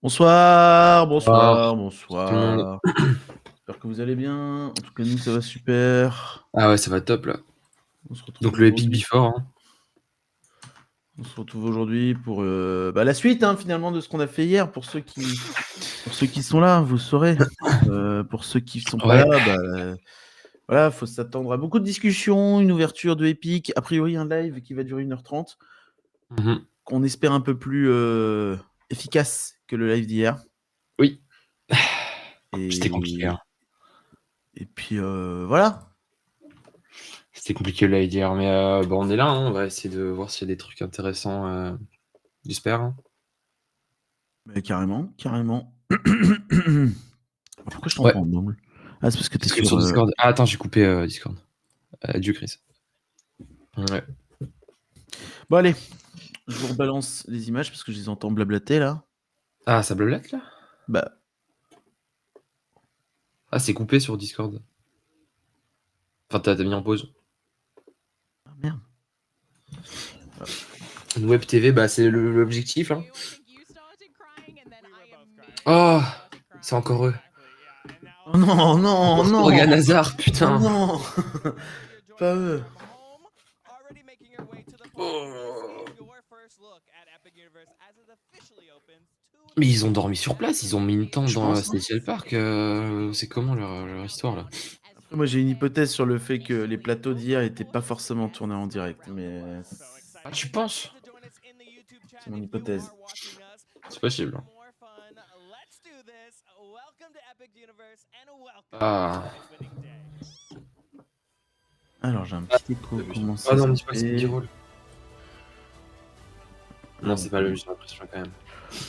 Bonsoir, Alors, bonsoir, tout le monde. bonsoir. J'espère que vous allez bien. En tout cas, nous, ça va super. Ah ouais, ça va top là. On se retrouve Donc le Epic aujourd'hui. Before. Hein. On se retrouve aujourd'hui pour la suite, finalement, de ce qu'on a fait hier. Pour ceux qui sont là, vous saurez. Pour ceux qui sont pas Ouais. là, voilà, faut s'attendre à beaucoup de discussions, une ouverture de Epic, a priori un live qui va durer 1h30, Mhm. qu'on espère un peu plus efficace que le live d'hier. Oui. C'était compliqué. Et, Hein. et puis voilà. C'était compliqué là hier, mais bon, on est là. Hein. On va essayer de voir s'il y a des trucs intéressants. J'espère. Hein. Mais carrément, carrément. Pourquoi je Ouais. t'entends en double? Ah, c'est parce que t'es Parce que sur. sur Discord. Ah, attends, j'ai coupé Discord. Adieu, Chris. Ouais. Bon, allez, je vous rebalance les images parce que je les entends blablater là. Ah, ça blablate là. Bah, Ah, c'est coupé sur Discord. Enfin, t'as mis en pause. merde. Une web TV, bah c'est l'objectif. Hein. Oh, c'est encore eux. Oh non, non, Morgan non! Hazard, Oh putain. non! Pas eux. Oh. Mais ils ont dormi sur place, ils ont mis une tente Je dans pense. Central Park. C'est comment leur histoire là? Après, moi, j'ai une hypothèse sur le fait que les plateaux d'hier n'étaient pas forcément tournés en direct, mais Ah, tu penses? c'est mon hypothèse. C'est possible. Ah. Alors, j'ai un petit écho. Comment Ah ça non, se mais dis pas que c'est fait? B-roll. Non, c'est pas le même, j'ai l'impression quand même.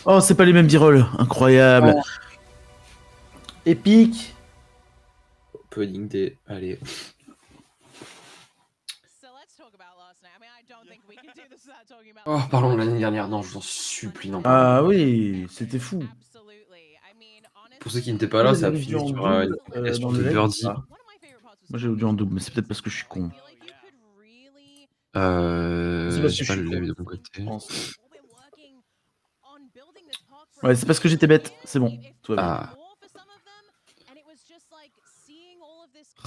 Oh, c'est pas les mêmes b-rolls. Incroyable. Oh. Épique. Opening day, allez. Oh, parlons de l'année dernière. Non, je vous en supplie, n'en parlons Ah pas. oui, c'était fou. Pour ceux qui n'étaient pas Vous là, avez ça a vu fini en sur double une dans compilation le de live ou Birdie. pas? Moi j'ai audio en double, mais c'est peut-être parce que je suis con. C'est parce que J'ai je pas suis le con, live de mon je côté. pense. Ouais, c'est parce que j'étais bête. C'est bon, tout va bien. Ah.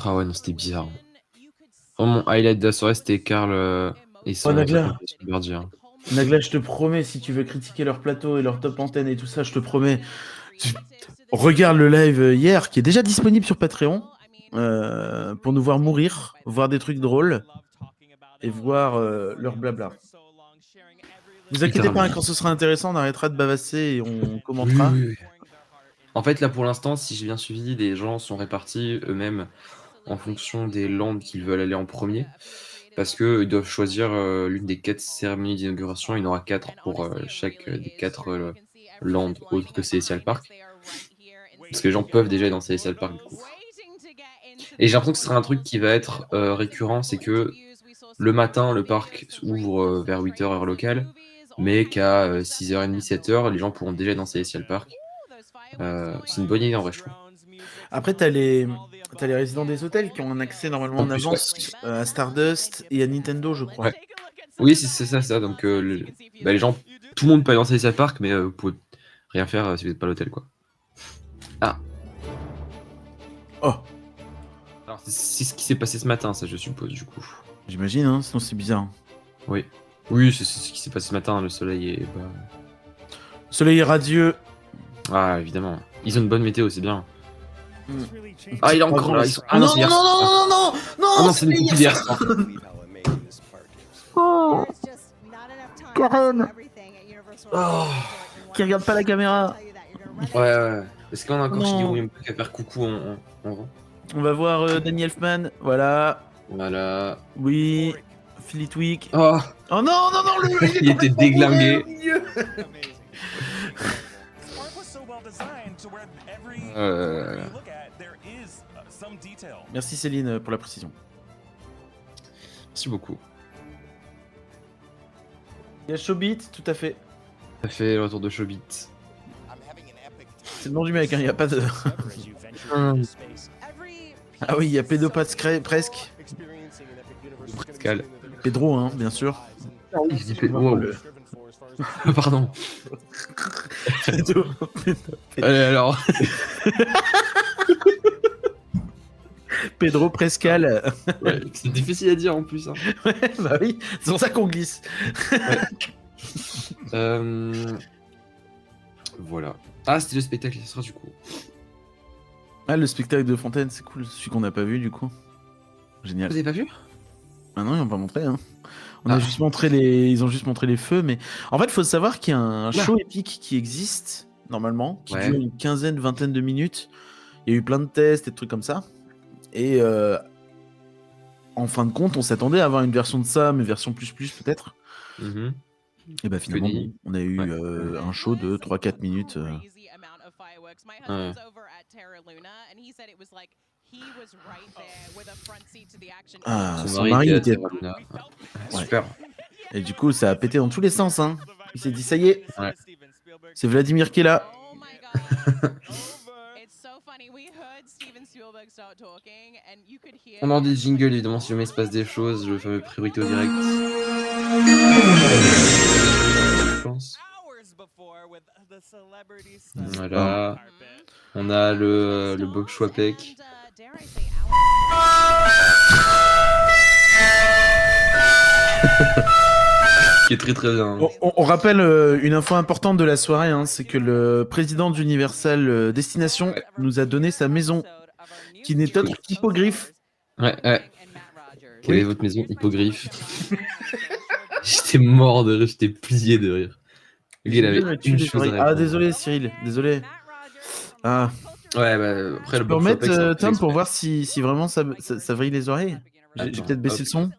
Ah ouais, non, c'était bizarre. Vraiment, mon highlight de la soirée, c'était Karl et sa Nagla, compilation de Birdie. Hein. Nagla, je te promets, si tu veux critiquer leur plateau et leur top antenne et tout ça, je te promets. Regarde le live hier, qui est déjà disponible sur Patreon, pour nous voir mourir, voir des trucs drôles et voir leur blabla. Vous inquiétez pas, Littéralement. quand ce sera intéressant, on arrêtera de bavasser et on Oui, commentera. oui, oui. En fait, là, pour l'instant, si j'ai bien suivi, les gens sont répartis eux-mêmes en fonction des landes qu'ils veulent aller en premier. Parce qu'ils doivent choisir l'une des 4 cérémonies d'inauguration. Il y en aura 4 pour chaque des 4 landes autres que Celestial Park. Parce que les gens peuvent déjà aller dans Celestial Park, du coup. Et j'ai l'impression que ce sera un truc qui va être récurrent, c'est que le matin, le parc ouvre vers 8h heure locale, mais qu'à 6h30, 7h, les gens pourront déjà aller dans Celestial Park. C'est une bonne idée en vrai, je trouve. Après, t'as les résidents des hôtels qui ont un accès normalement En en plus, ouais. avance à Stardust et à Nintendo, je crois. Ouais. Oui, c'est ça. Donc, les gens, tout le monde peut aller dans Celestial Park, mais vous pouvez rien faire si vous n'êtes pas à l'hôtel, quoi. Ah, Oh, alors c'est ce qui s'est passé ce matin, ça, je suppose, du coup. j'imagine, sinon c'est bizarre. Oui. Oui, c'est ce qui s'est passé ce matin, le soleil est pas. Soleil est radieux. Ah, évidemment. Ils ont une bonne météo, c'est bien. Mm. Ah, il est encore là. Oh Ah non, non, c'est non, hier non, soir. non, non, non, Ah non, non, c'est c'était une copie hier d'hier soir. soir. Oh, Karen, Oh. qui regarde pas la caméra. Ouais. Est-ce qu'on a Oh encore non. Shigeru Miyamoto à faire coucou en vent? On va voir Danny Elfman. Voilà. Voilà. Oui. Fleetwick. Oh, Oh non, non, non, il est il était complètement bourré au déglingué. milieu. Euh, Merci Céline pour la précision. Merci beaucoup. Il y a Showbit, tout à fait. Ça fait le retour de Showbit. C'est le nom du mec, il n'y a pas de. Hum. Ah oui, il y a Pédopascal presque. Pascal. Pedro, bien sûr. Il dit wow. Pardon. Pedro, Alors, Pedro Prescal. ouais, c'est difficile à dire en plus. Hein. Bah oui, c'est pour ça qu'on glisse. Voilà. Ah, c'était le spectacle qui sera du coup. Ah, le spectacle de Fontaine, c'est cool. Celui qu'on n'a pas vu, du coup. Génial. Vous avez pas vu? Ah non, ils n'ont pas montré. Hein. On Ah. a juste montré ils ont juste montré les feux, mais en fait, il faut savoir qu'il y a un show épique qui existe normalement, qui dure une quinzaine, vingtaine de minutes. Il y a eu plein de tests et de trucs comme ça. Et en fin de compte, on s'attendait à avoir une version de ça, mais version plus peut-être. Et bah finalement, non. On a eu un show de 3-4 minutes. Ah, son mari était... Super. Et du coup, ça a pété dans tous les sens. Hein. Il s'est dit, ça y est, c'est Vladimir qui est là. On a des jingles, évidemment, si jamais il se passe des choses, le fameux priorité au direct. Je pense. Voilà. On a le Bok Chwapek. Qui est très très bien. On rappelle une info importante de la soirée, hein, c'est que le président d'Universal Destination nous a donné sa maison, qui n'est autre qu'Hippogriffe. Ouais. Quelle est votre maison, Hippogriffe? J'étais mort de rire, j'étais plié de rire. Il avait une chose à répondre. Ah, désolé Cyril, désolé. Ah. Ouais, bah après tu le peux remettre Tom pour voir si vraiment ça vrille les oreilles. J'ai peut-être baissé le son.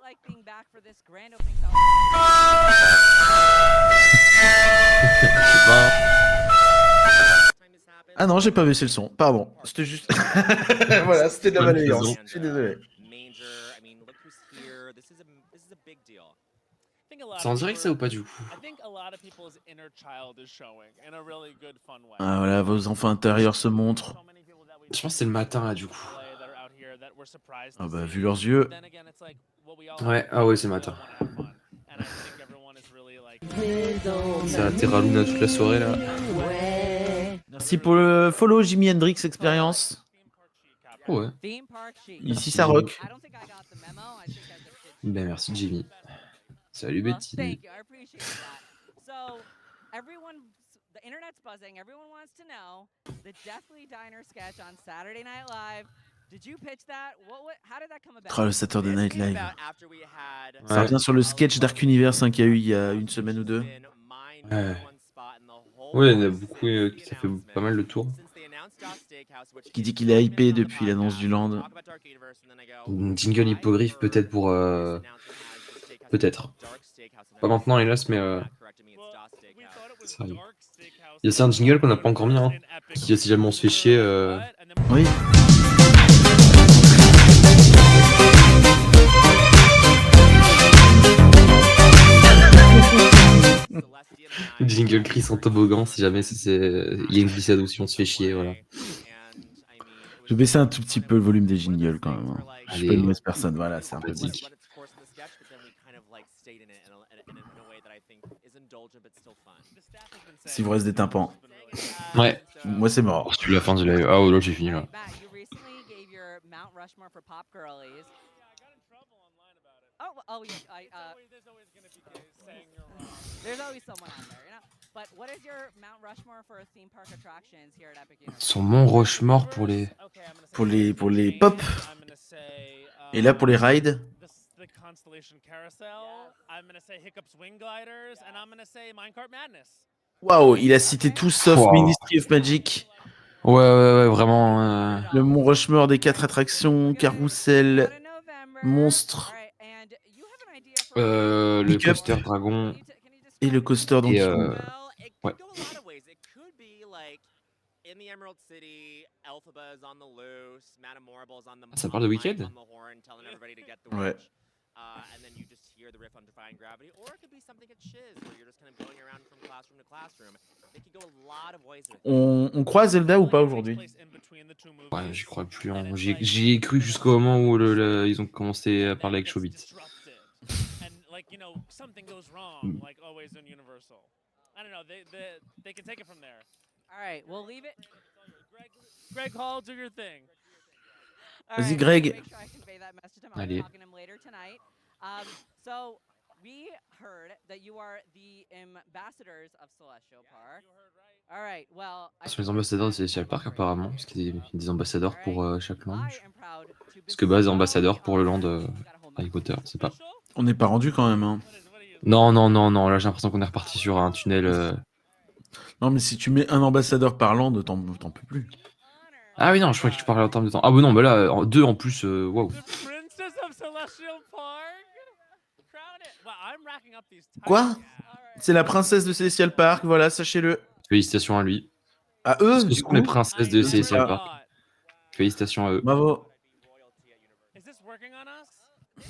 Ah non, j'ai pas baissé le son, pardon. C'était juste. Voilà, c'était de la malveillance. Je suis désolé. C'est en direct ça ou pas du coup? Ah voilà, vos enfants intérieurs se montrent. Je pense que c'est le matin là du coup. Ah bah vu leurs yeux. Ouais, ah ouais c'est le matin. C'est la Terra Luna toute la soirée là. Merci pour le follow Jimi Hendrix Experience. Ouais. Ici ça rock. Ben merci Jimmy. Salut Betty. Le Saturday Night Live. Ça revient sur le sketch Dark Universe qu'il y a eu il y a une semaine ou deux. Ouais, il y en a beaucoup qui ça fait pas mal de tours. Qui dit qu'il est hypé depuis l'annonce du land. Jingle Hippogriffe peut-être pour... Peut-être. Pas maintenant hélas, mais... Ça arrive. Il y a aussi un jingle qu'on n'a pas encore mis, hein, qui si jamais on se fait chier... Oui. Jingle Chris en toboggan si jamais il y a une glissade ou si on se fait chier, voilà. Je vais baisser un tout petit peu le volume des jingles quand même. Hein. Je suis pas une mauvaise personne, voilà, c'est un peu pratique. S'il vous reste des tympans. Ouais. Moi c'est mort. C'est la fin du live. Ah oh là j'ai fini là. Son Mont Rushmore pour les pop. Et là pour les rides. Waouh, il a cité tout sauf Ministry of Magic. Ouais, vraiment. Le Mont Rushmore des 4 attractions, Carousel, Monstre. Le coaster dragon. Et le coaster Donkey Kong. Ouais. Ça parle de Wicked? Ouais. On croit Zelda ou pas aujourd'hui? Ouais, j'y crois plus. Hein. J'y ai cru jusqu'au moment où ils ont commencé à parler avec Chobit. I don't know. They can take it from there. All right, we'll leave it. Greg Hall, do your thing. All Vas-y, right, Greg. Make sure I convey that message to him. I'll be Allez. talking to him later tonight. So we heard that you are the ambassadors of Celestial Park. All right, well, I Ce sont les think ambassadeurs de it's Celestial Park time apparemment, for parce qu'il y a des ambassadeurs pour chaque I lounge. am proud to Parce que base est bestow ambassadeur pour le the land honor. You gotta hold my Harry Potter, mic. c'est pas. On n'est pas rendu quand même. Hein. What are you? Non, non, non, non, là j'ai l'impression qu'on est reparti sur un tunnel. Non, mais si tu mets un ambassadeur par land, t'en peux plus. Ah oui, non, je croyais que tu parlais en termes de temps. Ah bah non, bah là, deux en plus, waouh. The Princess of Celestial Park. Crown it. Well, I'm racking up these. Quoi? titles. C'est la princesse de Celestial Park, voilà, sachez-le. Félicitations à lui. À eux, Ce du sont coup. les princesses de I Celestial never Park. thought. Félicitations à eux. Bravo. Is this working on us?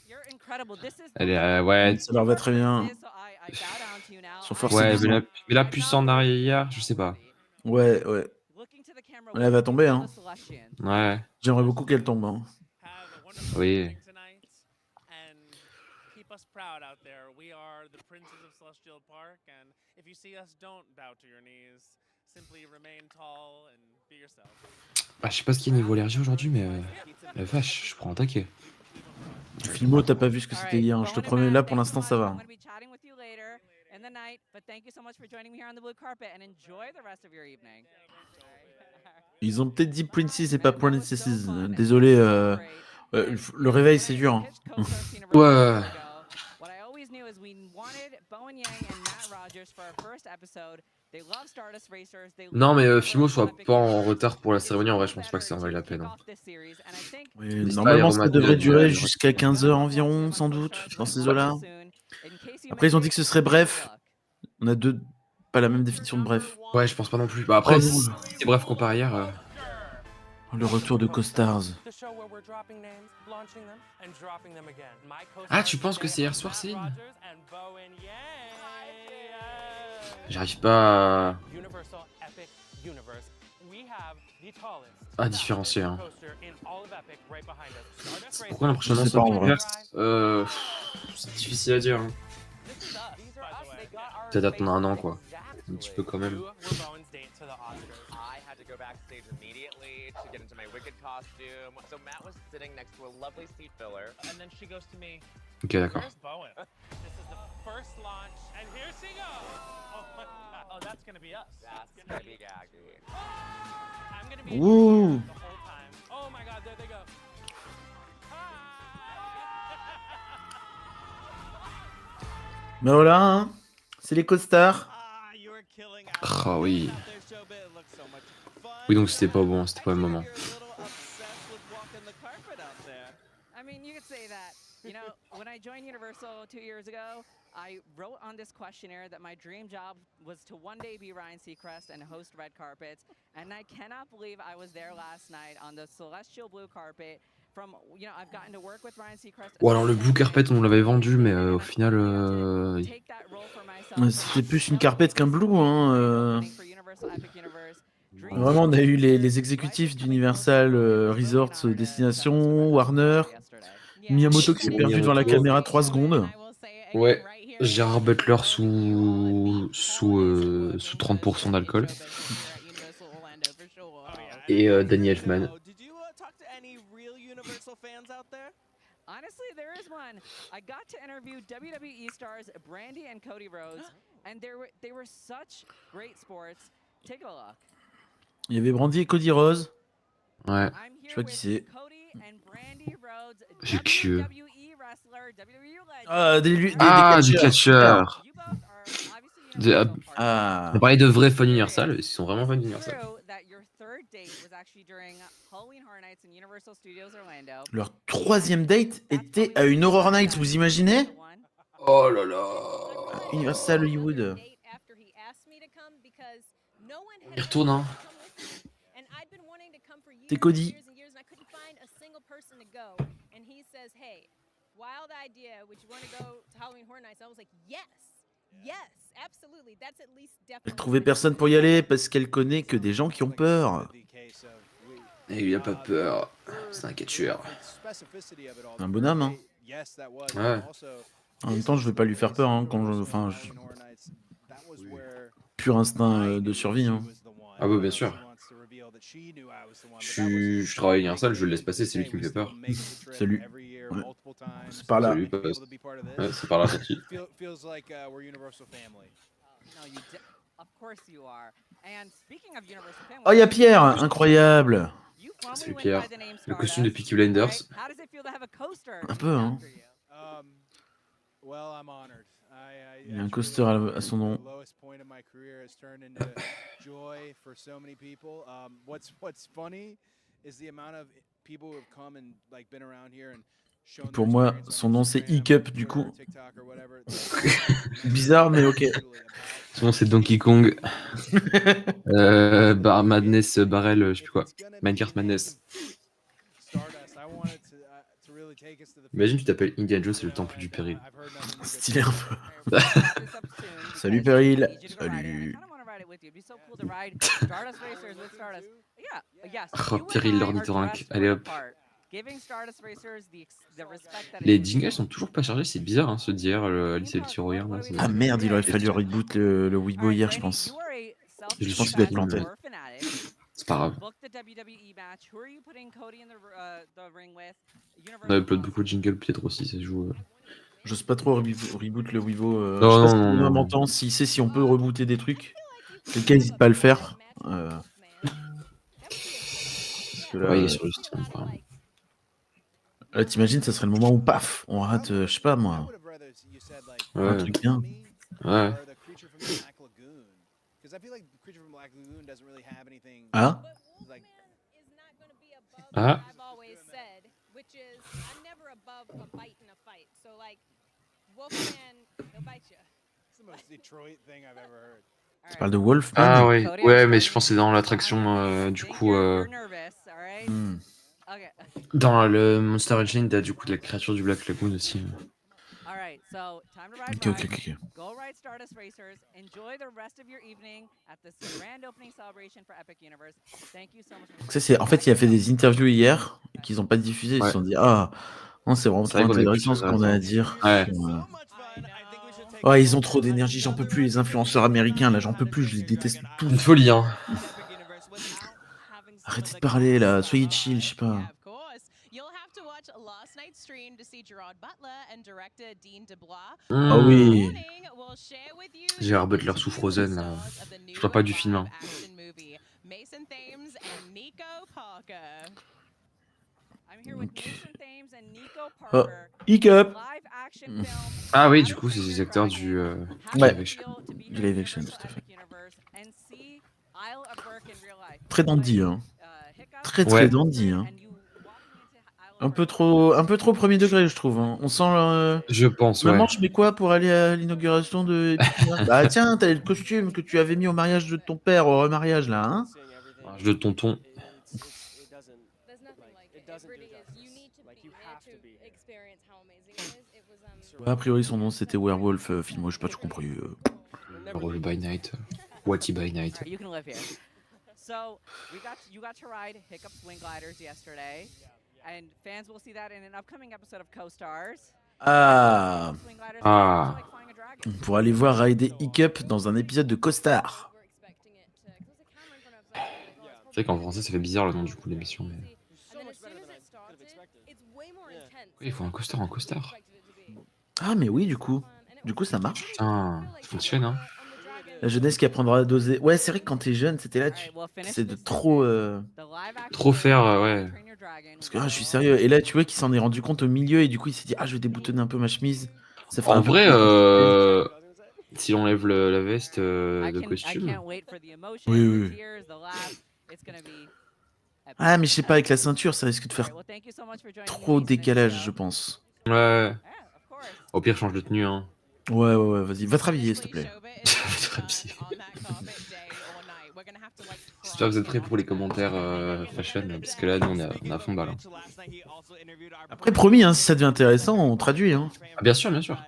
You're incredible. This is Elle est, ouais, Ça leur va très bien. So I bow down to you now. Ils sont I forts, ouais, c'est mais bien. la puce en arrière, je sais pas. Ouais, ouais. Looking to the camera, Elle va tomber, hein. the Celestian. Ouais, J'aimerais beaucoup qu'elle tombe. Hein. Have a wonderful oui. evening tonight, and keep us proud out there. We are the princes of Celestial Park, and if you see us, don't bow to your knees. Simply remain tall and be yourself. Bah, je sais pas ce qu'il y a niveau allergie aujourd'hui, mais la vache, je prends un taquet. Filmo, t'as pas vu ce que All c'était right, hier. Hein. Je te going to promets, Matt, là pour thank you l'instant, so ça much. va. I'm gonna be chatting with you later in the night, but thank you so much for joining me here on the blue carpet and enjoy the rest of your evening. Ils ont peut-être dit Princess et Man, pas that was so Princesses. fun and Désolé. so great. Le réveil, c'est dur. Hein. Pitch co-host Universal Ouais. years ago. What I always knew is we wanted Bowen Yang and Matt Rogers for our first episode. They love Stardust Racers. They Non, love mais Universal Fimo soit Epic pas en Universe. retard pour la It's cérémonie, en vrai, no je pense pas que ça en better vaille la to peine. kick Hein. off this series, and I think Oui, Les normalement, stars ça devrait aromatisées, durer ouais. jusqu'à 15h environ, sans doute, dans ces eaux-là. Après, ils ont dit que ce serait bref. On a pas la même définition de bref. Ouais, je pense pas non plus. Bah après, Oh, si non. c'est bref comparé hier. Le retour de Co-Stars. Ah, tu penses que c'est hier soir, Céline? J'arrive pas à différencier. Hein. Pourquoi la prochaine Je sais annonce pas, en vrai. c'est difficile à dire. Hein. Peut-être attendre un an, quoi. Un petit peu quand même. Go backstage immediately to get into my Wicked costume. So Matt was sitting next to a lovely seat filler. And then she goes to me, Ok, d'accord. "Where's Bowen?" This is the first launch, and here she goes. Oh, that's gonna be us. That's gonna be gaggy. I'm gonna be Woo. here the whole time. Oh my God, there they go. Mais voilà, hein. C'est les Co-Stars. Ah oui. Oui, donc c'était pas bon, c'était pas le moment. I mean, you could say that. You know, when I joined Universal 2 years ago, I wrote on this questionnaire that my dream job was to one day be Ryan Seacrest and host red carpets. And I cannot believe I was there last night on the celestial blue carpet. From, you know, I've gotten to work with Ryan Seacrest. Ou alors le Blue Carpet, on l'avait vendu, mais au final, C'était plus une carpette qu'un Blue. Hein. Vraiment, on a eu les exécutifs d'Universal Resorts Destination, Warner, Miyamoto qui s'est perdu devant la caméra 3 secondes. Ouais, Gérard Butler sous 30% d'alcool. Et Danny Elfman. Honestly, there is one. I got to interview WWE stars Brandy and Cody Rhodes, and they were such great sports. Take a look. Il y avait Brandy et Cody Rose. Ouais, I'm je sais here pas qui with c'est. Cody and Brandy Rhodes, J'ai curieux. WWE wrestler, WWE legend. Ah, des du catcheurs. catcheur. You both are obviously Des- Universal partners. Ah. On parlait de vrais fans Universal, ils sont vraiment fans d'Universal. True that your third date was actually during Halloween Horror Nights in Universal Studios Orlando. Leur troisième date était à une Horror Nights, vous imaginez? Oh là là. Universal Hollywood. Il retourne, hein. T'es Cody. Wild idea, would you want to go to Halloween Horror Nights? I was like, yes, absolutely. That's at least Elle definitely. trouvait personne pour y aller parce qu'elle connaît que des gens qui ont peur. Et il a pas peur. C'est un catcheur. Un bonhomme, hein. Ouais. En même temps, je vais pas lui faire peur, hein, quand Pur instinct de survie. Hein. Ah bah bien sûr. Je travaille un seul, je le laisse passer, c'est lui qui me fait peur. Salut. Ouais. C'est par là. Salut, passe. Ouais, c'est par la sortie. No, you of course you are. And speaking of Universal Family, Oh, il y a Pierre, incroyable. you formally Salut, went Pierre. by the name Le costume de Stardust, Peaky Blinders. right? How does it feel to have a coaster Un peu, named hein. after you? Well, I'm honored. Il y a un coaster à son nom. The lowest point of my career has turned into joy for so many people. What's funny is the amount of people who have come and like been around here and shown Pour their moi, experience son on nom, c'est Instagram, Hiccup, du Twitter, coup. TikTok or whatever. Bizarre, mais ok. Son nom c'est Donkey Kong. Madness Barrel, je sais plus quoi. Minecraft Madness. Stardust, I wanted to really take us to the Imagine tu t'appelles Indiana Jones et le temple du péril. I've heard nothing but Stylé un peu. Alright, we'll wrap this up soon Salut, because Peril. I need you to go ride it, and I Salut. kinda wanna ride it with you. It'd be so cool to ride Stardust Racers with Stardust. Yeah, yes. Oh, you and Peril I are l'ornithorynque. dressed Allez, for hop. the part, giving Stardust Racers the respect that it Les deserves. jingles sont toujours pas chargés, c'est bizarre, hein, ceux d'hier, Alice et le petit Royard, là. Ah merde, il aurait fallu reboot le Weibo Alright, hier, je Brady, pense. you are a Je pense self-described qu'il doit être planté. war fanatic. C'est pas grave. Book the WWE match. Who are you putting Cody in the ring with? On a upload beaucoup de jingles, peut-être aussi, ça se joue. J'ose pas trop reboot le Weibo. Non, Je sais pas non, si non, Benoît non. m'entend, s'il sait si on peut rebooter des trucs. Quelqu'un n'hésite pas à le faire. Parce que là, Ouais, il est sur le site, apparemment. là, t'imagines, ça serait le moment où paf, on rate, je sais pas moi, un Ouais. truc bien. Ouais. Ah, Ah. I've always said, which is I'm never above a bite in a fight. So like Wolfman, he'll bite you. tu parles de Wolfman. Ah ouais, ouais, mais je pense que c'est dans l'attraction, du coup, Hmm. dans le Monster Engine, t'as du coup de la créature du Black Lagoon aussi. Ok, ok, ok. Go ride Stardust Racers. Enjoy the rest of your evening at this grand opening celebration for Epic Universe. Thank you so much. Donc ça, c'est, en fait, il a fait des interviews hier et qu'ils n'ont pas diffusé. Ils se Ouais. sont dit, ah, non, c'est vraiment C'est trop vrai qu'on avait intéressant plus ce de qu'on a à choses dire. Ouais. Ouais, ils ont trop d'énergie, j'en peux plus, les influenceurs américains, là, j'en peux plus, je les déteste tous. Une folie, hein. Arrêtez de parler, là, soyez chill, je sais pas. Yeah, of course. You'll have to watch last night's stream to see Gerard Butler and director Dean DeBlois. Ah oui. Morning, we'll share with you Gérard the Butler sous interviews Frozen, with là. stars of the Je parle pas du new film, hein. live-action movie, Mason Thames and Nico Parker. I'm here with Ok. Mason Thames and Nico Oh, Parker. Hiccup. Live action Mm. film. Ah oui, How du does coup, it c'est feel des to acteurs ride du How does Ouais. it live action. feel to be Du here live at action, Universal tout à fait. Epic Universe and see Isle of Burke in real life? Très dandy, hein. Hiccup, Très très Ouais. dandy, hein. and you walking into Isle of Un peu Burke. un peu trop premier degré, je trouve. Hein. On sent. Je pense, ouais. Maman, je mets quoi pour aller à l'inauguration de Epic Universe? Bah tiens, t'as le costume que tu avais mis au mariage de ton père, au remariage là, hein? Je de tonton. There's nothing like it. It really is. You need to be there to experience how amazing it is. It was Ouais, a priori, son nom c'était Werewolf Film, j'ai pas tout compris. Roll by Night. Watty by Night. You can live here. So you got to ride Hiccup Swing Gliders yesterday, and fans will see that in an upcoming episode of Co-Stars. Ah, Swing Gliders Ah. are like flying a dragon. pour aller voir rider Hiccup dans un épisode de Costar. we're expecting it to. 'Cause there's a camera in front of us. like, oh, it's C'est vrai qu'en français, ça fait bizarre le nom du coup de l'émission. Mais... And then as soon as it started, it's way more intense. Oui, il faut un costard en costard. Ah, mais oui, du coup. Du coup, ça marche. Putain, fonctionne, hein. La jeunesse qui apprendra à doser. Ouais, c'est vrai que quand t'es jeune, c'était là, tu essaies de trop. Trop faire, ouais. Parce que je suis sérieux. Et là, tu vois qu'il s'en est rendu compte au milieu et du coup, il s'est dit, ah, je vais déboutonner un peu ma chemise. Ça fait En un peu vrai, plus- si on enlève la veste de costume. Oui, oui. Ah, mais je sais pas, avec la ceinture, ça risque de faire trop décalage, je pense. Ouais. Au pire, change de tenue, hein. Ouais, vas-y, va travailler, s'il te plaît. J'espère que vous êtes prêts pour les commentaires fashion, parce que là, nous, on a à fond balle. Hein. Après, promis, hein, si ça devient intéressant, on traduit. Hein. Ah, bien sûr, bien sûr.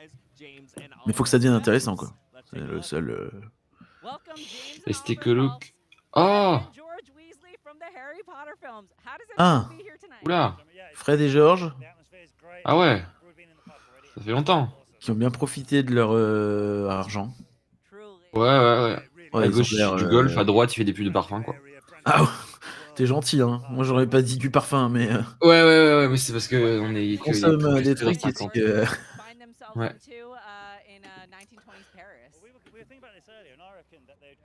Mais faut que ça devienne intéressant, quoi. C'est le seul. Et c'était que look. Oh! Ah! Oula! Fred et George, Ah ouais! Ça fait longtemps. qui ont bien profité de leur argent. Ouais. Ouais, À ils ont gauche, il l'air, fait du golf, à droite, il fait des pubs de parfum, quoi. Ah, t'es gentil, hein. Moi, j'aurais pas dit du parfum, mais Ouais, mais c'est parce que on est ils que il est consomment plus des que dans trucs et 50. que... find themselves Ouais. into in 1920s Paris.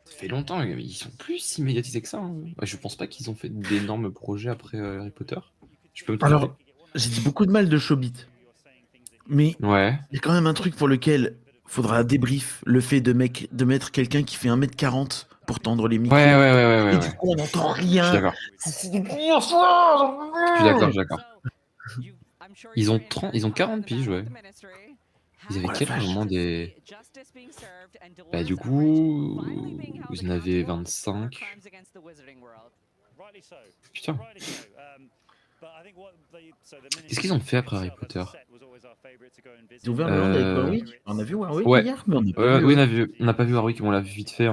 Ça fait longtemps, mais ils sont plus si médiatisés que ça. Hein. Ouais, je pense pas qu'ils ont fait d'énormes projets après Harry Potter. Je peux me tromper. Alors, j'ai dit beaucoup de mal de Showbiz. Mais Ouais. il y a quand même un truc pour lequel faudra débrief le fait de mettre quelqu'un qui fait 1m40 pour tendre les micros. Ouais. Et du coup, on n'entend Je suis rien. d'accord. Je suis d'accord. Ils ont 40 piges, ouais. Ils avaient Oh la quel âge au vache. moment des... Bah du coup... Ils en avaient 25. Putain. Qu'est-ce qu'ils ont fait après Harry Potter? Ils ont ouvert le land avec Warwick. On a vu Warwick Ouais. hier, mais on n'a pas vu. Oui, on n'a pas vu Warwick, mais on l'a vu vite fait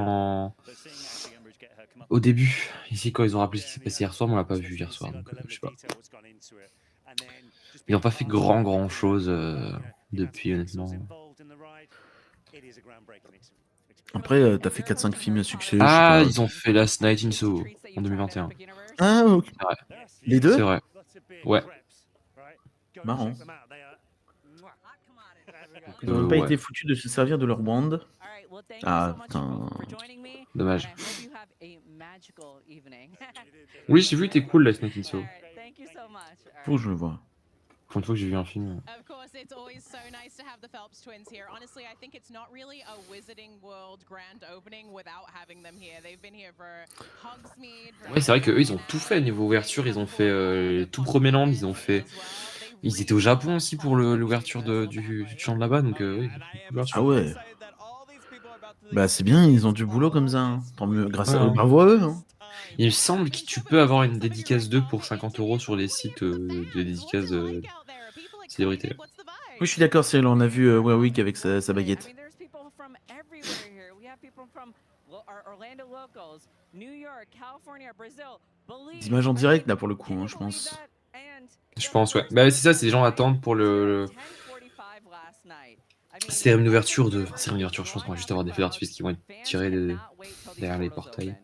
au début. Ici, quand ils ont rappelé ce qui s'est passé hier soir, mais on l'a pas vu hier soir, donc je sais pas. Ils n'ont pas fait grand chose depuis, honnêtement. Après, t'as fait 4-5 films à succès. Ah, je sais ils ont fait Last Night in Soho en 2021. pas. Ah, ok. C'est vrai. Les deux C'est vrai. Ouais. Marrant. Ils n'ont même pas Ouais. été foutus de se servir de leur bande. Ah, putain. Dommage. Oui, j'ai vu, t'es cool, Last Night in Soho. Faut que je le vois. Pour une fois que j'ai vu un film. Of course, it's always so nice to have the Phelps twins here. Honestly, I think it's not really a Wizarding World grand opening without having them here. They've been here for Hogsmeade. Ouais, c'est vrai qu'eux, ils ont tout fait niveau ouverture. Ils ont fait le tout premier land. Ils étaient au Japon aussi pour l'ouverture du champ de là-bas. Donc, oui. Ah ouais. Bah, c'est bien, ils ont du boulot comme ça. Hein. Tant mieux, grâce à eux. Ouais. Bravo à eux. Hein. Il me semble que tu peux avoir une dédicace 2 pour 50 € sur les sites de dédicaces de célébrités. Oui, je suis d'accord, Cyril. On a vu Warwick avec sa baguette. Des images en direct, là, pour le coup, hein, je pense. Je pense, ouais. Bah, c'est ça, c'est les gens attendent pour le cérémonie d'ouverture de. Enfin, cérémonie d'ouverture, je pense qu'on va juste avoir des feux d'artifice qui vont être tirés derrière les portails.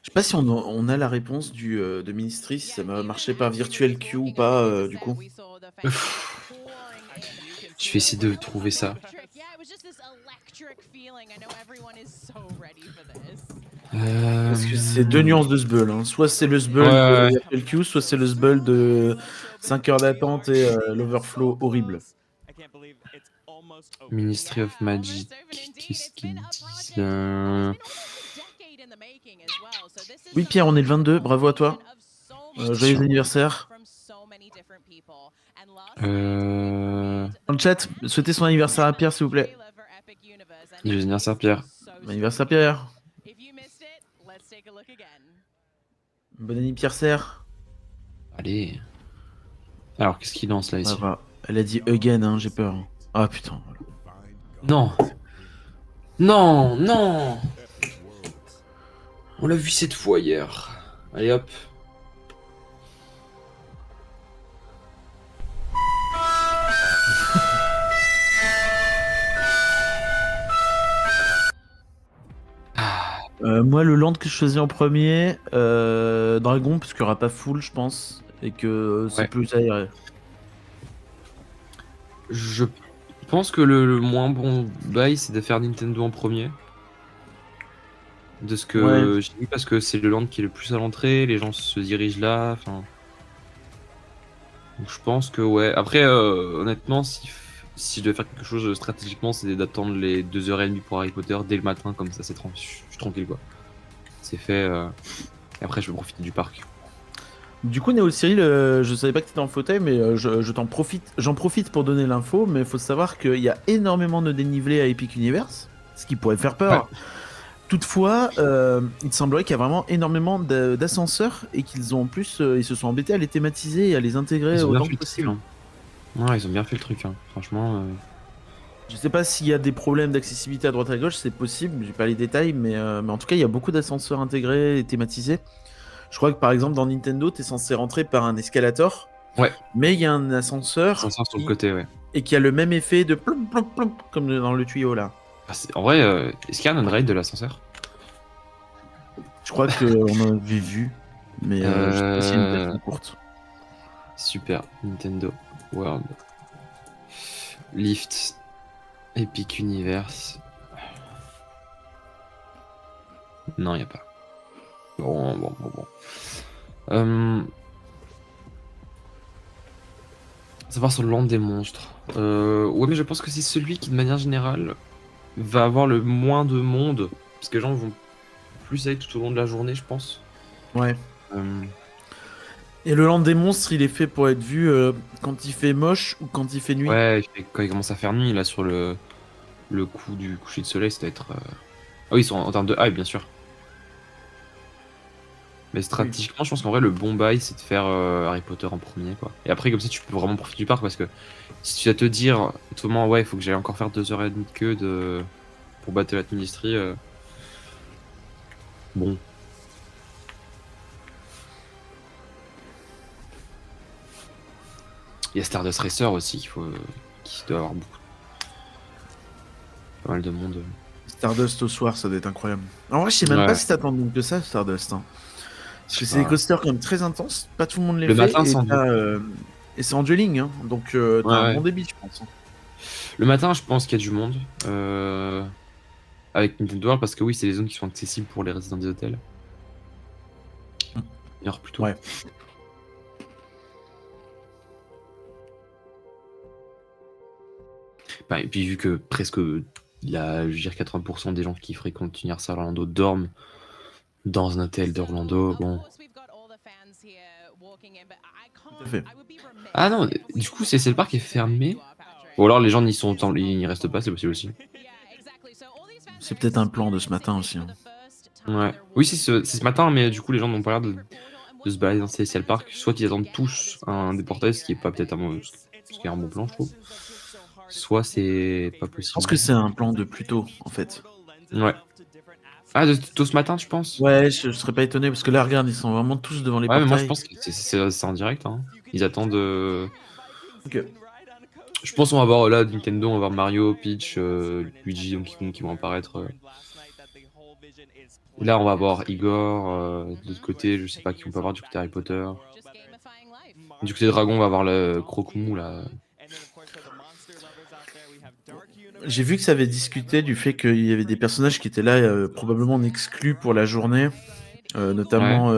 Je sais pas si on a la réponse de Ministry, si ça va marcher par Virtual Queue ou pas, du coup. Je vais essayer de trouver ça. Parce que c'est deux nuances de Sbull. Hein. Soit c'est le Sbull de Virtual Queue, soit c'est le Sbull de 5 heures d'attente et l'overflow horrible. Ministry of Magic, qu'est-ce qu'ils disent Oui, Pierre, on est le 22, bravo à toi. Joyeux anniversaire. Dans le chat, souhaitez son anniversaire à Pierre, s'il vous plaît. Joyeux anniversaire, Pierre. Bon anniversaire, Pierre. Bon anniversaire, Pierre. Allez. Alors, qu'est-ce qu'il lance là ici? Elle a dit again, hein, j'ai peur. Ah putain. Non. Non. On l'a vu cette fois hier. Allez hop. Moi, le land que je choisis en premier, Dragon, parce qu'il n'y aura pas full, je pense, et que c'est plus aéré. Je pense que le moins bon bail, c'est de faire Nintendo en premier. De ce que j'ai vu, parce que c'est le land qui est le plus à l'entrée, les gens se dirigent là. Enfin, donc je pense que ouais. Après, honnêtement, si je devais faire quelque chose stratégiquement, c'est d'attendre les 2h30 pour Harry Potter dès le matin, comme ça, je suis tranquille quoi. C'est fait. Et après, je vais profiter du parc. Du coup, Néo Cyril, je savais pas que t'étais en fauteuil, mais j'en profite pour donner l'info, mais il faut savoir qu'il y a énormément de dénivelé à Epic Universe, ce qui pourrait faire peur. Ouais. Toutefois, il semblerait qu'il y a vraiment énormément d'ascenseurs et qu'ils ont en plus, ils se sont embêtés à les thématiser et à les intégrer autant que possible. Ouais, ils ont bien fait le truc, hein. Franchement. Je sais pas s'il y a des problèmes d'accessibilité à droite à gauche, c'est possible, j'ai pas les détails, mais en tout cas, il y a beaucoup d'ascenseurs intégrés et thématisés. Je crois que par exemple dans Nintendo, t'es censé rentrer par un escalator. Ouais. Mais il y a un ascenseur sur le côté, ouais. Et qui a le même effet de plomp, plomp, plomp, comme dans le tuyau là. En vrai, est-ce qu'il y a un on-ride de l'ascenseur? Je crois qu'on en avait vu, mais je sais pas s'il y a une version courte. Super Nintendo World. Lift. Epic Universe. Non, y a pas. Bon. Ça part sur le land des monstres. Ouais, mais je pense que c'est celui qui, de manière générale, va avoir le moins de monde. Parce que les gens vont plus aller tout au long de la journée, je pense. Ouais. Euh, Et le land des monstres, il est fait pour être vu quand il fait moche ou quand il fait nuit. Ouais, quand il commence à faire nuit, là, sur le coup du coucher de soleil, ça doit être... Ah oui, ils sont en termes de hype, bien sûr. Mais stratégiquement, je pense qu'en vrai, le bon bail, c'est de faire Harry Potter en premier, quoi. Et après, comme ça, tu peux vraiment profiter du parc, parce que si tu vas te dire, autrement, ouais, il faut que j'aille encore faire 2h30 de queue pour battre la Ministry, bon. Il y a Stardust Racer aussi, qui doit avoir pas mal de monde. Stardust au soir, ça doit être incroyable. En vrai, je sais même pas si t'attends donc que ça, Stardust. Hein. Parce que c'est des coasters quand même très intenses, pas tout le monde les le fait. Matin, et c'est en dueling, hein, donc t'as un bon débit, je pense. Hein. Le matin, je pense qu'il y a du monde. Avec Nintendo World, parce que oui, c'est les zones qui sont accessibles pour les résidents des hôtels. Une heure plus tôt. Ouais. Bah, et puis vu que presque il y a, je veux dire, 80% des gens qui fréquentent Universal Orlando dorment dans un hôtel d'Orlando, bon. Tout à fait. Ah non, du coup, c'est le parc est fermé. Ou alors les gens ils n'y restent pas, c'est possible aussi. C'est peut-être un plan de ce matin aussi. Hein. Ouais. Oui, c'est ce matin, mais du coup, les gens n'ont pas l'air de se balader dans Celestial Park. Soit ils attendent tous un déportage, ce qui est pas peut-être ce qui est un bon plan, je trouve. Soit c'est pas possible. Je pense que c'est un plan de plus tôt, en fait. Ouais. Ah, de tôt ce matin, tu penses? Ouais, je serais pas étonné, parce que là, regarde, ils sont vraiment tous devant les portails. portails. Ouais, mais moi, je pense que c'est en direct. Hein. Ils attendent... Ok. Je pense qu'on va voir là Nintendo, on va voir Mario, Peach, Luigi, Donkey Kong qui vont apparaître. Là, on va voir Igor. De l'autre côté, je sais pas qui on peut avoir du côté Harry Potter. Du côté Dragon, on va voir le Crocoumou là. J'ai vu que ça avait discuté du fait qu'il y avait des personnages qui étaient là, probablement en exclus pour la journée. Notamment,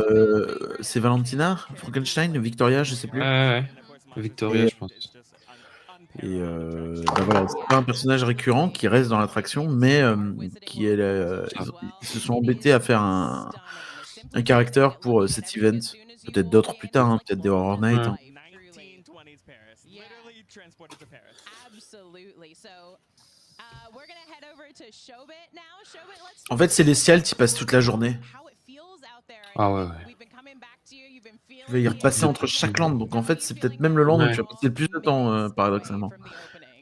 c'est Valentina, Frankenstein, Victoria, je sais plus. Ouais. Victoria, je pense. Et bah voilà, c'est pas un personnage récurrent qui reste dans l'attraction, mais qui est ils se sont embêtés à faire un caractère pour cet event. Peut-être d'autres plus tard, hein, peut-être des Horror Nights. Hein. En fait, Célestial, tu passes toute la journée. Ah ouais. Tu vas y repasser entre chaque land, donc en fait, c'est peut-être même le land où tu vas passer le plus de temps, paradoxalement.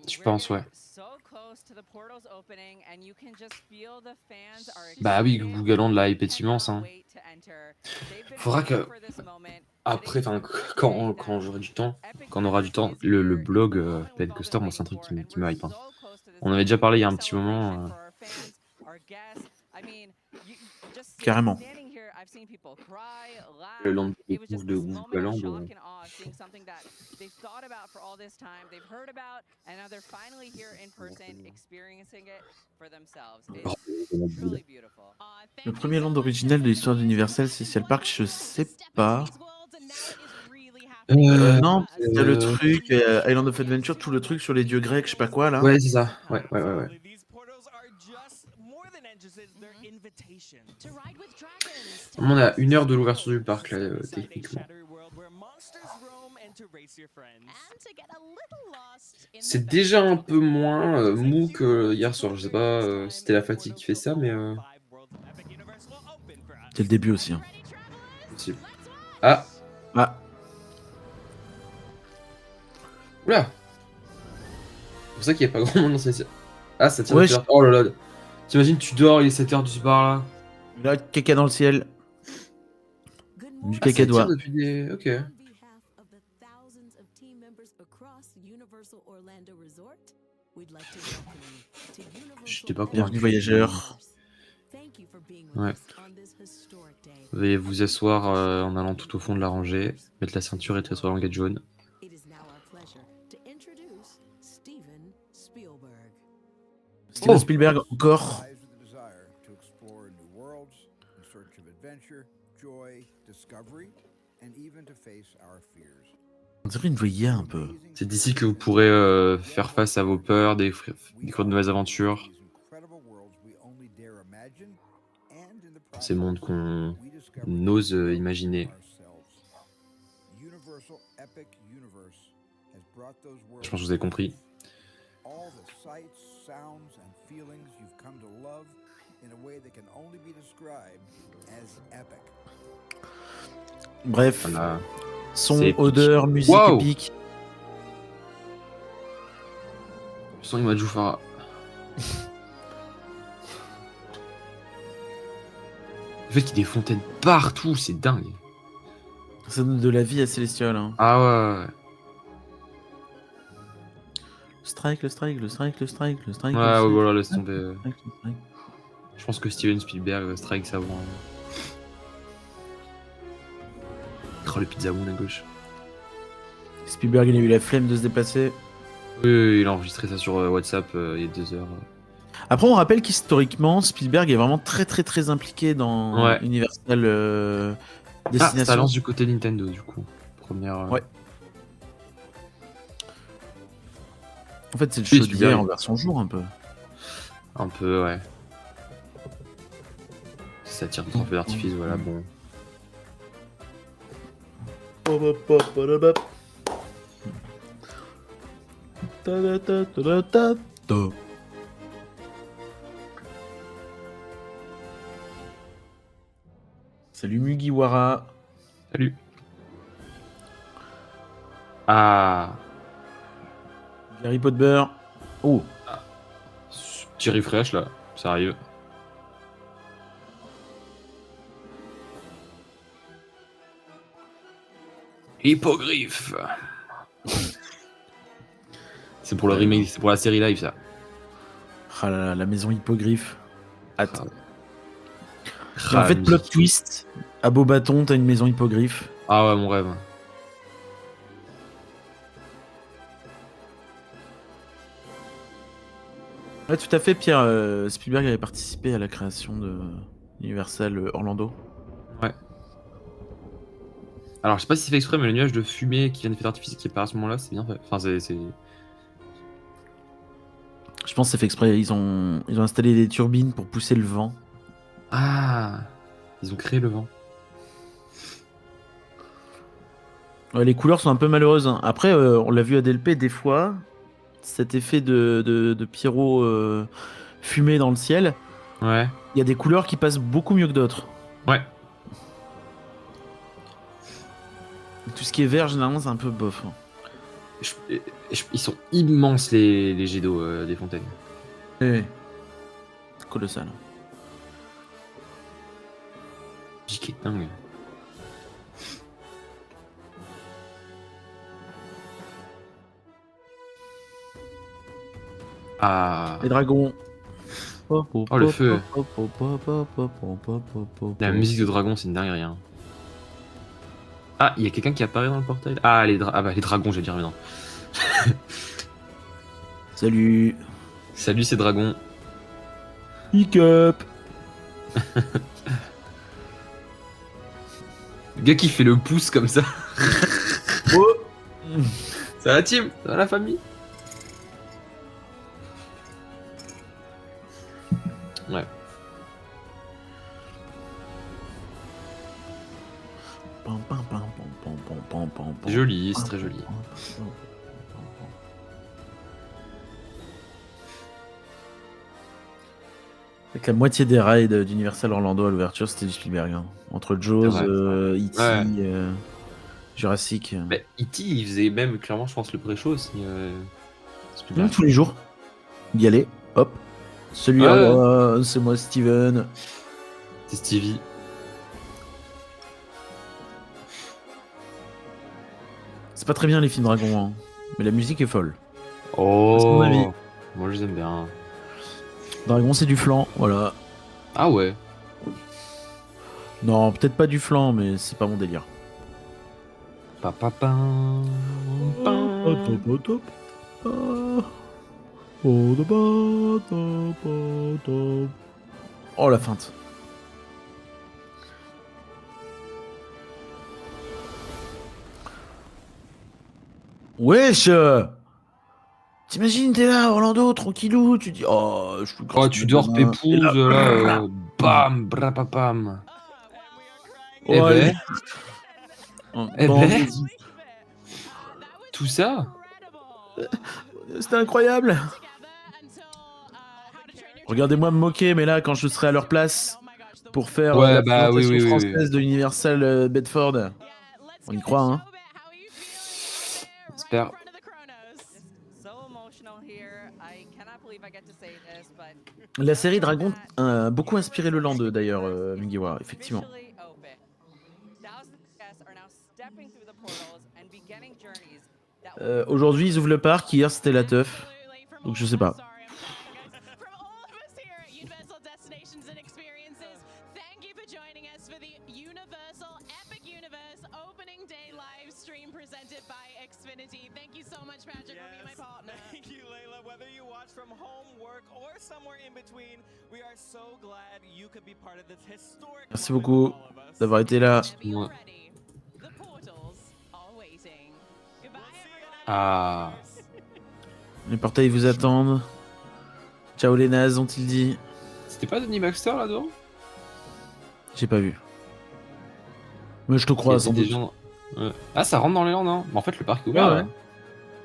Je pense, ouais. Bah oui, Google la hype est immense. Hein. Faudra que après, quand j'aurai du temps, quand on aura du temps, le blog Ben Coaster, moi c'est un truc qui me hype. Hein. On avait déjà parlé il y a un petit moment. Carrément. Le land de Google Land. Le premier land original de l'histoire d'Universal Celestial Park, je sais pas. Non, t'as le truc, Island of Adventure, tout le truc sur les dieux grecs, je sais pas quoi là. Ouais, c'est ça. Ouais. On a 1 heure de l'ouverture du parc là, techniquement. C'est déjà un peu moins mou que hier soir. Je sais pas si c'était la fatigue qui fait ça, mais. C'est le début aussi. Hein. Possible. Ah. Oula. C'est pour ça qu'il n'y a pas grand monde dans cette. Ah, ça tire. Ouais, Oh là là. T'imagines, tu dors, il est 7h du bar là. Là, caca dans le ciel. Du caca doigt. Depuis des... Ok. J'étais pas Bienvenue convaincu. voyageurs. Ouais. Veuillez vous asseoir en allant tout au fond de la rangée, mettre la ceinture et tirer sur la languette jaune. Steven Oh Spielberg encore. Eyes with the desire to explore new worlds in search of adventure, joy, discovery, and even to face our fears. On dirait une voix IA un peu. C'est d'ici que vous pourrez faire face à vos peurs, découvrir de nouvelles aventures. Ces mondes qu'on ose imaginer. Je pense que vous avez compris. All the sights, sounds, and feelings you've come to love in a way that can only be described as epic. Bref, Voilà. son, C'est épique. odeur, musique Wow. épique. Je sens Imad Joufara. Le fait qu'il y ait des fontaines partout, c'est dingue. Ça donne de la vie à Celestial. Hein. Ah ouais, ouais. Strike, le strike, le strike, le strike, le strike. Ouais, le ouais, strike. voilà, laisse tomber. Le strike, le strike. Je pense que Steven Spielberg strike ça avant. Oh, le pizza moon à gauche. Spielberg, il a eu la flemme de se déplacer. Oui, il a enregistré ça sur WhatsApp il y a 2 heures. Après, on rappelle qu'historiquement, Spielberg est vraiment très très très impliqué dans Ouais. Universal Ah, Destination. ça lance du côté Nintendo, du coup. Première. Ouais. En fait, c'est le Oui, show Spielberg. d'hier en version jour un peu. Un peu, ouais. Ça tire trop feu d'artifice, voilà, bon. Salut Mugiwara. Salut. Ah. Gary Potter. Oh, Petit refresh là, ça arrive. Hippogriffe. C'est pour le remake, c'est pour la série live ça. ah là là, la maison hippogriffe. Attends. Ah, Et en fait, la plot musique. twist. À Beaubaton, t'as une maison hippogriffe. Ah ouais, mon rêve. Ouais, tout à fait, Pierre. Spielberg avait participé à la création de Universal Orlando. Ouais. Alors, je sais pas si c'est fait exprès, mais le nuage de fumée qui vient de feu d'artifice qui apparaît à ce moment-là, c'est bien fait. Enfin, c'est. Je pense que c'est fait exprès. Ils ont installé des turbines pour pousser le vent. Ah. Ils ont créé le vent. Ouais, les couleurs sont un peu malheureuses. Hein. Après, on l'a vu à DLP des fois. Cet effet de pyro fumé dans le ciel. Ouais. Il y a des couleurs qui passent beaucoup mieux que d'autres. Ouais. Tout ce qui est vert, généralement, c'est un peu bof. Hein. Ils sont immenses les jets d'eau des fontaines. Ouais. Colossal. Qui est dingue. Ah. Les dragons. Oh, le feu. La musique de dragon, c'est une dinguerie. Hein. Ah, il y a quelqu'un qui apparaît dans le portail. Ah, les dragons, j'allais dire, mais non. Salut. Salut, ces dragons. Hiccup. Le gars qui fait le pouce comme ça. Oh. Ça va, team? Ça va, la famille? Ouais. C'est joli, c'est très joli. Avec la moitié des rides d'Universal Orlando à l'ouverture, c'était du Spielberg. Hein. Entre Jaws, C'est vrai. E.T., Ouais. Jurassic. Mais E.T., il faisait même clairement, je pense, le pré-show aussi. Spielberg. Tous les jours. Y aller, hop. Salut à Ouais. moi, c'est moi Steven. C'est Stevie. C'est pas très bien les films dragons, hein. Mais la musique est folle. Oh. C'est mon avis. Moi, je les aime bien. Dragon, c'est du flan, voilà. Ah ouais. Non, peut-être pas du flan, mais c'est pas mon délire. Papapam, pam. Oh, la feinte. Wesh! T'imagines, t'es là, Orlando, tranquillou, tu dis, oh, je suis Oh, tu dors pépouze, là, bam, brapapam. Eh Oh, allez. ben, eh Bon, ben, vas-y. tout ça. C'était incroyable. Regardez-moi me moquer, mais là, quand je serai à leur place pour faire Ouais, la bah oui, présentation oui, oui, oui. française de Universal Bedford, on y croit, hein. J'espère. So emotional here. I cannot believe I get to say this, but La série Dragon a beaucoup inspiré le Land 2, d'ailleurs, Mugiwara, effectivement. officially open. Thousands of guests are now stepping through the portals and beginning journeys that will Aujourd'hui, ils ouvrent le parc, hier, c'était la teuf. Donc, je sais pas. From all of us here at Universal Destinations and Experiences, thank you for joining us for the Universal Epic Universe Opening Day live stream presented by Xfinity. Thank you so much, Patrick, for being my partner. Thank you, Layla. Whether you watch from home, work, or somewhere in between, we are so glad you could be part of this historic Merci moment beaucoup with all of us. d'avoir été là. Whenever you're Ouais. ready, the portals are waiting. Goodbye, everyone. Ah. Les portails vous attendent. Ciao les nazes, ont-ils dit. C'était pas Denis Baxter là-dedans? J'ai pas vu. Mais je te Il y crois, avait sans des doute. gens- Ouais. Ah, ça rentre dans les Landes, hein. Mais en fait, le parc est ouvert. Ouais, là. ouais.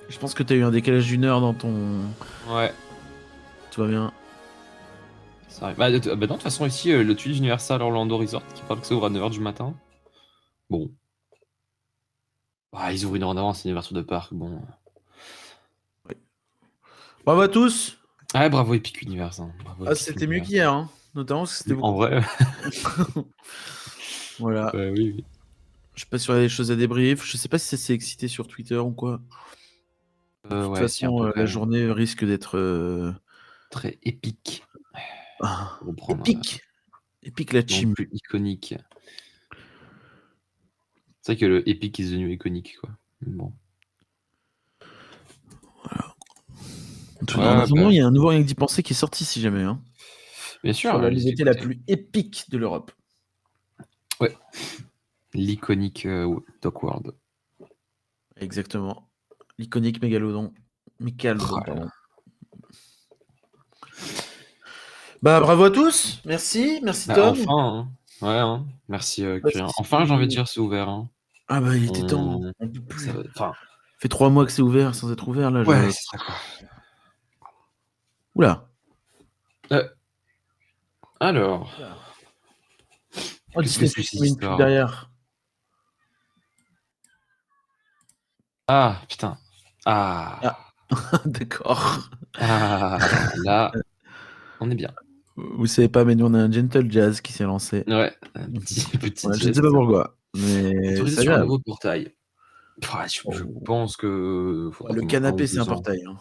Je pense que t'as eu un décalage d'une heure dans ton... Ouais. Tout va bien. Ça arrive. Bah, non, de toute façon, ici, le tuile Universal Orlando Resort qui parle que ça ouvre à 9h du matin. Bon. Ah, ils ouvrent une heure en avance, c'est une ouverture de parc. Bon. Bravo à tous. Ouais, bravo Epic Universe. Hein. Bravo, Ah, Epic c'était mieux Universe. qu'hier, hein. Notamment parce que c'était beaucoup. En vrai. Voilà. Ouais, oui, oui. Je sais pas si il y a des choses à débrief. Je sais pas si ça s'est excité sur Twitter ou quoi. De toute Ouais, si, un façon, peu quand la même. journée risque d'être Très épique. Pour reprendre, épique. Épique la non team. plus iconique. C'est vrai que le épique est devenu iconique, quoi. Bon. En Ouais, attendant, bah, il y a un nouveau Rien que d'y penser qui est sorti, si jamais. Hein. bien sûr. Sur la allez-y, nouveauté la écoutez. plus épique de l'Europe. Ouais. L'iconique Dock World. Exactement. L'iconique Mégalodon. Mégalodon, Oh là pardon. Bah, bravo à tous. Merci. Merci, Bah, Tom. enfin, hein. Ouais, hein. Merci, Parce Curien. que Enfin, j'ai envie de c'est- dire, c'est ouvert. Hein. Ah bah, il était temps. On peut plus. Ça va- Enfin, Ça fait 3 mois que c'est ouvert sans être ouvert, là. ouais, c'est ça, quoi. Oula. Alors, Oh, qu'est-ce Disney que c'est Plus cette met une pub histoire? derrière. Ah, putain. Ah. D'accord. Ah, là, on est bien. Vous savez pas, mais nous, on a un Gentle Jazz qui s'est lancé. Ouais, un petit Ouais, je ne geste. sais pas pourquoi. Mais Autorisé c'est sur un agréable. nouveau portail. Ah, je pense que... faudra Le qu'on canapé, ait c'est un 2 ans. portail. Hein.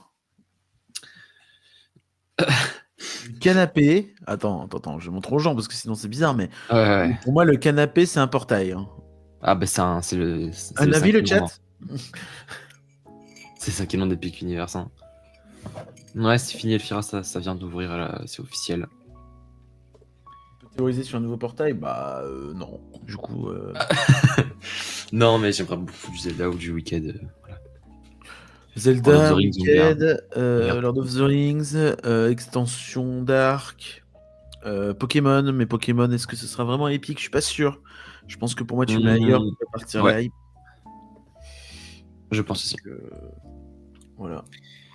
Le canapé. Attends, je montre aux gens parce que sinon c'est bizarre, mais Ouais. pour moi, le canapé, c'est un portail. Hein. Ah, bah, c'est le... Un avis, le cinquième chat nom. C'est ça qui est le nom d'Epic Universe. Hein. Ouais, c'est fini, Elfira, ça vient d'ouvrir, là, c'est officiel. Théoriser sur un nouveau portail. Bah, non. Du coup. Non, mais j'aimerais beaucoup du Zelda ou du Wicked. Voilà. Zelda, Lord of the Rings, Wicked, Merde. Lord of the Rings, extension Dark, Pokémon. Mais Pokémon, est-ce que ce sera vraiment épique? Je suis pas sûr. Je pense que pour moi, tu le mets ailleurs pour partir Ouais. live. Je pense aussi. Voilà.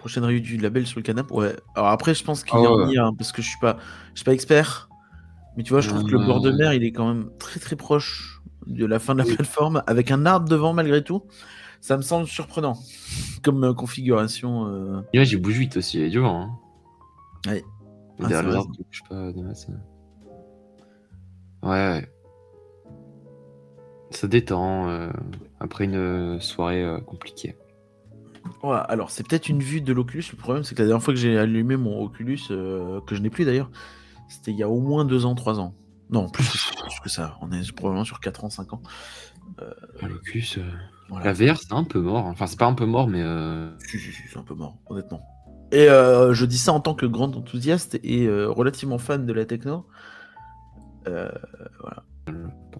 Prochaine review du label sur le canapé. Ouais. Alors après, je pense qu'il Ah est en ouais. IA, hein, parce que je suis pas expert. Mais tu vois, je trouve que le bord de mer, il est quand même très très proche de la fin de la plateforme, avec un arbre devant malgré tout. Ça me semble surprenant comme configuration. Et là, j'ai bouge vite aussi, il est du vent. Hein. Ouais. Mais Ah, derrière c'est les vrai, arbres, ça. qui bougent pas de masse. Ouais. Ça détend après une soirée compliquée. Ouais, alors c'est peut-être une vue de l'Oculus. Le problème, c'est que la dernière fois que j'ai allumé mon Oculus, que je n'ai plus d'ailleurs, c'était il y a au moins 2 ans, 3 ans. Non, plus que ça. On est probablement sur 4 ans, 5 ans. L'Oculus, Voilà. la VR, c'est un peu mort. Enfin, c'est pas un peu mort, mais. Si, c'est un peu mort, honnêtement. Et je dis ça en tant que grand enthousiaste et relativement fan de la techno. Voilà.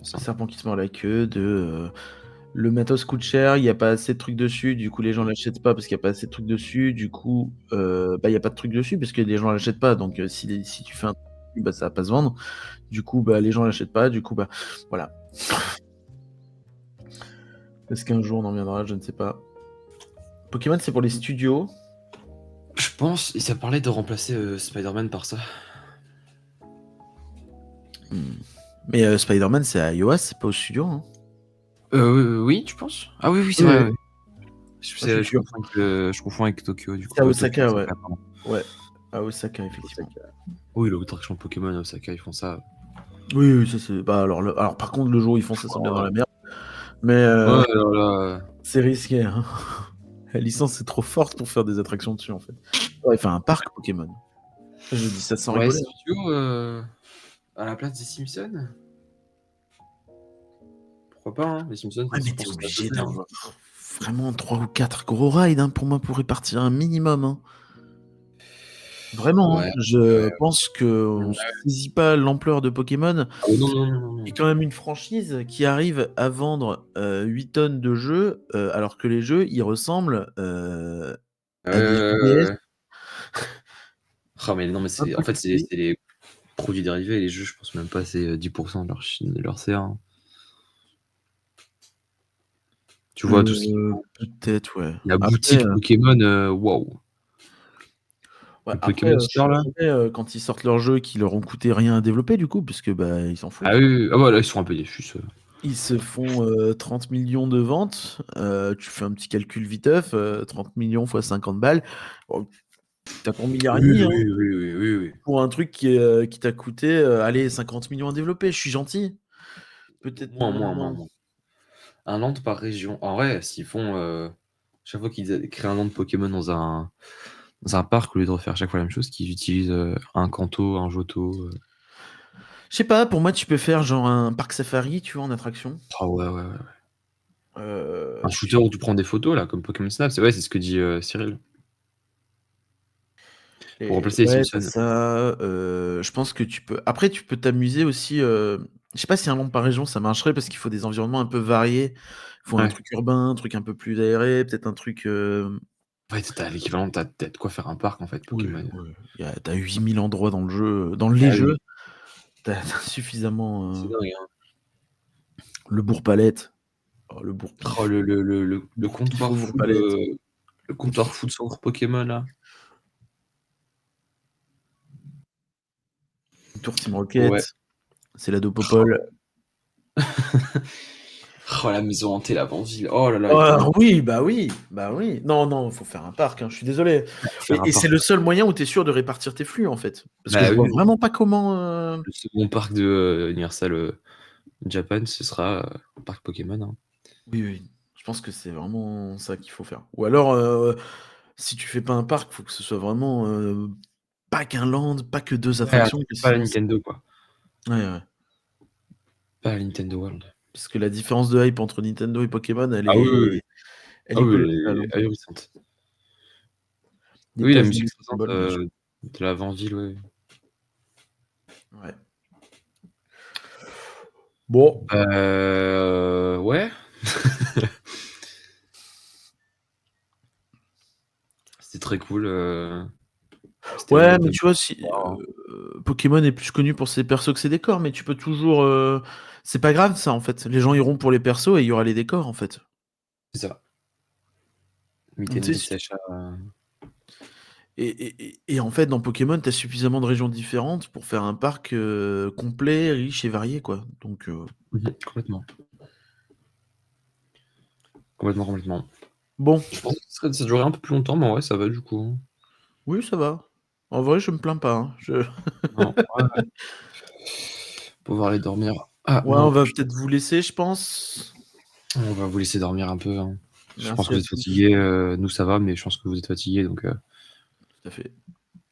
Serpent qui se mord la queue, le matos coûte cher, il n'y a pas assez de trucs dessus, du coup les gens l'achètent pas parce qu'il n'y a pas assez de trucs dessus, du coup il n'y a pas de trucs dessus parce que les gens l'achètent pas, donc si tu fais un truc, bah, ça va pas se vendre, du coup les gens l'achètent pas, du coup voilà. Est-ce qu'un jour on en viendra, je ne sais pas. Pokémon c'est pour les studios. Je pense, et ça parlait de remplacer Spider-Man par ça. Mais Spider-Man c'est à iOS, c'est pas au studio. Hein. Oui, tu penses? Ah oui, c'est vrai. Ouais. Je confonds avec Tokyo, du coup. C'est à Osaka, ouais. Ouais, à Osaka, effectivement. Oui, l'attraction Pokémon à Osaka, ils font ça. Oui, ça c'est. Alors, par contre, le jour où ils font ça, c'est bien dans la merde. Mais ouais, alors là... c'est risqué. Hein. La licence est trop forte pour faire des attractions dessus, en fait. Ouais, enfin, un parc Pokémon. Je dis ça sans rigoler. Studio, à la place des Simpsons. Pourquoi pas, hein, les Simpsons. Ouais, mais t'es obligé d'avoir vraiment 3 ou 4 gros rides pour moi pour répartir un minimum. Hein. Vraiment, ouais, je pense qu'on ne saisit pas l'ampleur de Pokémon. Non. Il y a quand même une franchise qui arrive à vendre 8 tonnes de jeux, alors que les jeux, ils ressemblent à des DS. Ah, mais non, mais c'est en fait, c'est les produits dérivés, les jeux, je pense même pas c'est 10% de leur CA. Hein. Tu vois tout ce qui... Peut-être, ouais. La boutique Pokémon, waouh. Ouais, après, quand ils sortent leurs jeux qui leur ont coûté rien à développer, du coup, puisque ils s'en foutent. Ah oui, ah bah là, ils sont un peu déçus. Ils se font 30 millions de ventes. Tu fais un petit calcul viteuf, 30 millions x 50 balles. Oh, t'as pour milliard et demi. Oui. Pour un truc qui t'a coûté, allez, 50 millions à développer. Je suis gentil. Peut-être moins. Un land par région. En vrai, s'ils font chaque fois qu'ils créent un land de Pokémon dans un parc, au lieu de refaire chaque fois la même chose, qu'ils utilisent un Kanto, un Johto. Je sais pas, pour moi, tu peux faire genre un parc safari, tu vois, en attraction. Ah ouais. Un shooter où tu prends des photos, là, comme Pokémon Snap. C'est ce que dit Cyril. Pour remplacer les Simpsons. Ça, je pense que tu peux. Après, tu peux t'amuser aussi. Je sais pas si un land par région ça marcherait parce qu'il faut des environnements un peu variés. Il faut un truc urbain, un truc un peu plus aéré, peut-être un truc. Ouais, t'as l'équivalent, t'as de quoi faire un parc en fait, Pokémon. Oui. T'as 8000 endroits dans le jeu, dans les jeux. T'as suffisamment. C'est dingue, hein. Le bourg-palette. Oh, le bourg. Oh, le comptoir food. Le comptoir food centre Pokémon là. Tour Team Rocket. Ouais. C'est la Dopopole. Oh, la maison hantée, la Vandeville. Oh là là. Oui. Non, faut faire un parc, hein, je suis désolé. Et c'est le seul moyen où tu es sûr de répartir tes flux, en fait. Parce que je vois vraiment pas comment... Le second parc de Universal Japan, ce sera un parc Pokémon. Hein. Oui. Je pense que c'est vraiment ça qu'il faut faire. Ou alors, si tu fais pas un parc, faut que ce soit vraiment pas qu'un land, pas que 2 attractions. Pas la Nintendo, quoi. Ouais. Pas la Nintendo World. Parce que la différence de hype entre Nintendo et Pokémon, elle est... Oui. Elle est ahurissante. Oui, la musique de la Vandeville, ouais. Bon. Ouais. C'était très cool. Ouais, mais tu vois, si Pokémon est plus connu pour ses persos que ses décors, mais tu peux toujours... C'est pas grave, ça, en fait. Les gens iront pour les persos et il y aura les décors, en fait. C'est ça. Et en fait, dans Pokémon, t'as suffisamment de régions différentes pour faire un parc complet, riche et varié, quoi. Donc... Complètement. Bon. Je pense que ça durerait un peu plus longtemps, mais ouais, ça va, du coup. Oui, ça va. En vrai, je me plains pas. Hein. Non, ouais. Pouvoir aller dormir. On va peut-être vous laisser, je pense. On va vous laisser dormir un peu. Hein. Je Merci pense que vous à êtes tous. fatigués. Nous, ça va, mais je pense que vous êtes fatigués. Donc, Tout à fait.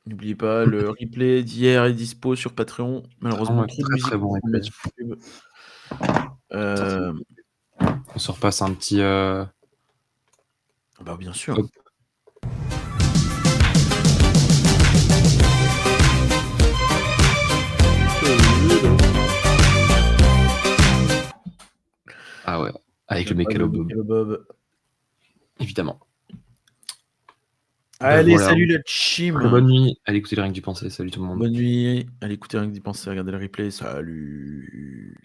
N'oubliez pas, le replay d'hier est dispo sur Patreon. Malheureusement, Vraiment, trop de très, musique très bon pour mettre replay. sur YouTube. On se repasse un petit. Bah, bien sûr. Hop. Ah ouais, avec le Michelob, Bob. évidemment. Allez, voilà. salut la team. Très bonne nuit. Allez écouter Rien que d'y penser. Salut tout le monde. Bonne nuit. Allez écouter Rien que d'y penser. Regardez le replay. Salut.